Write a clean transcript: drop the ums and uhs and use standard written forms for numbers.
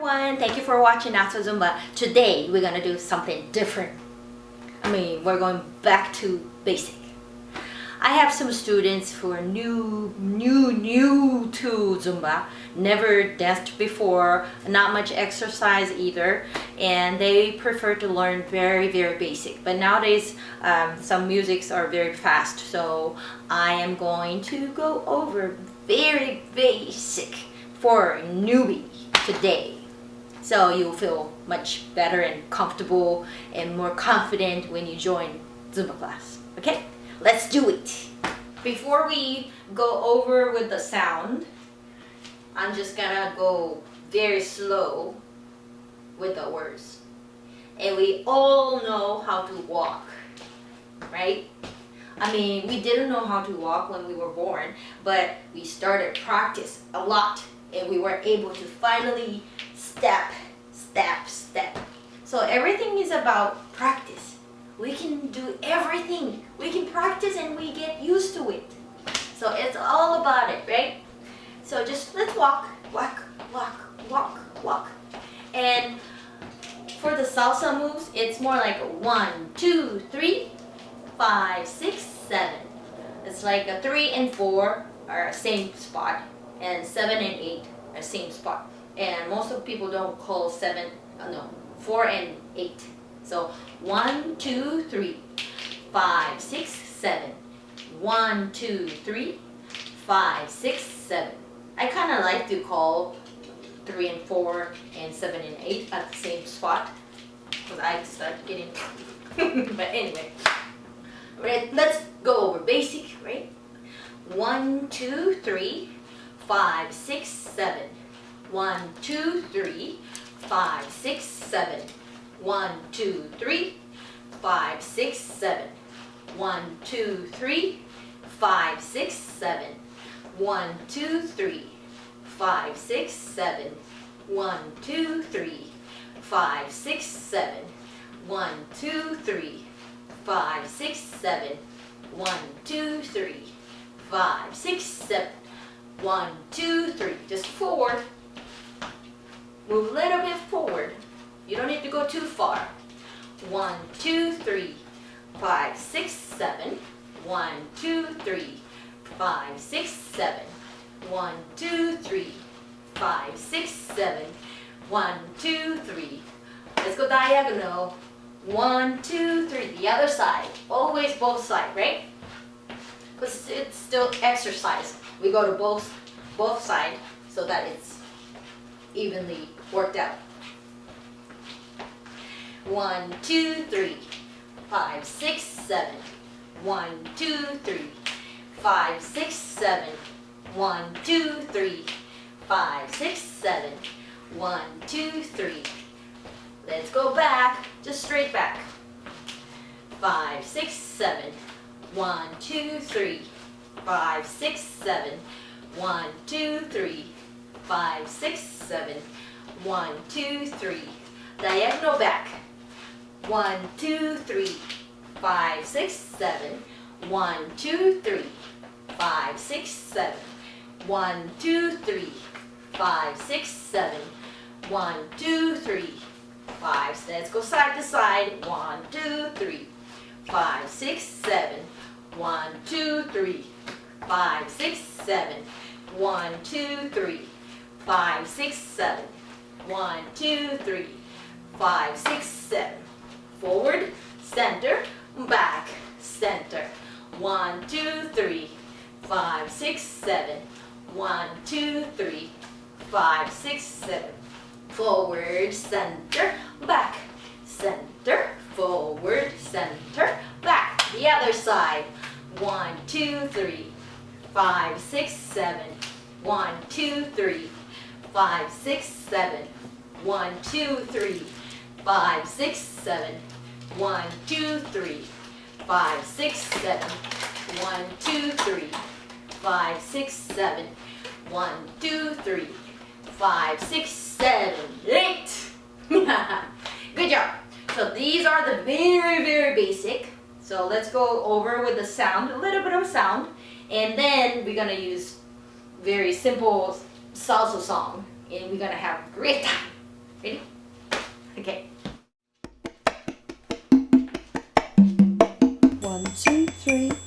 everyone, thank you for watching NatsO ZUMBA. Today we're gonna do something different. We're going back to basic. I have some students who are new to Zumba, never danced before, not much exercise either, and they prefer to learn very basic. But nowadays some musics are very fast, so I am going to go over very basic for a newbie today. So you'll feel much better and comfortable and more confident when you join Zumba class. Okay? Let's do it. Before we go over with the sound, I'm just gonna go very slow with the words. And we all know how to walk, right? We didn't know how to walk when we were born, but we started practice a lot and we were able to finally step. So everything is about practice. We can do everything. We can practice and we get used to it. So it's all about it, right? So just let's walk. And for the salsa moves, it's more like 1, 2, 3, 5, 6, 7. It's like a 3 and 4 are same spot, and 7 and 8 are same spot. And most of people don't call 4 and 8. So 1, 2, 3, 5, 6, 7. 1, 2, 3, 5, 6, 7. I kind of like to call 3 and 4 and 7 and 8 at the same spot because I start getting. But anyway, right, let's go over basic, right? 1, 2, 3, 5, 6, 7. 1, 2, 3, 5, 6, 7. 1, 2, 3, 5, 6, 7. 1, 2, 3, 5, 6, 7. 1, 2, 3, 5, 6, 7. 1, 2, 3, 5, 6, 7. 1, 2, 3, 5, 6, 7. 1, 2, 3, 5, 6, 7. 1, 2, 3. Just forward. Move a little bit forward. You don't need to go too far. 1, 2, 3, 5, 6, 7. 1, 2, 3, 5, 6, 7. 1, 2, 3, 5, 6, 7. 1, 2, 3. Let's go diagonal. 1, 2, 3. The other side. Always both sides, right? Because it's still exercise. We go to both sides so that it's evenly worked out. 1, 2, 3, 5, 6, 7. 1, 2, 3, 5, 6, 7. 1, 2, 3, 5, 6, 7. 1, 2, 3. Let's go back, just straight back. 5, 6, 7. 1, 2, 3, 5, 6, 7. 1, 2, 3, 5, 6, 7. 1, 2, 3. Diagonal back. 1, 2, 3, 5, 6, 7. 1, 2, 3, 5, 6, 7. 1, 2, 3, 5, 6, 7. 1, 2, 3, 5. Let's go side to side. 1, 2, 3, 5, 6, 7. 1, 2, 3, 5, 6, 7. 1, 2, 3, 5, 6, 7. 1, 2, 3, 5, 6, 7. Forward, center, back, center. 1, 2, 3, 5, 6, 7. 1, 2, 3, 5, 6, 7. Forward, center, back, center, forward, center, back. The other side. 1, 2, 3, 5, 6, 7. 1, 2, 3, 5, 6, 7. 1, 2, 3, 5, 6, 7. 1, 2, 3, 5, 6, 7. 1, 2, 3, 5, 6, 7. 1, 2, 3, 5, 6, 7, 8. Good job. So these are the very basic. So let's go over with the sound, a little bit of sound, and then we're gonna use very simple salsa song, and we're gonna have a great time. Ready? Okay. 1, 2, 3.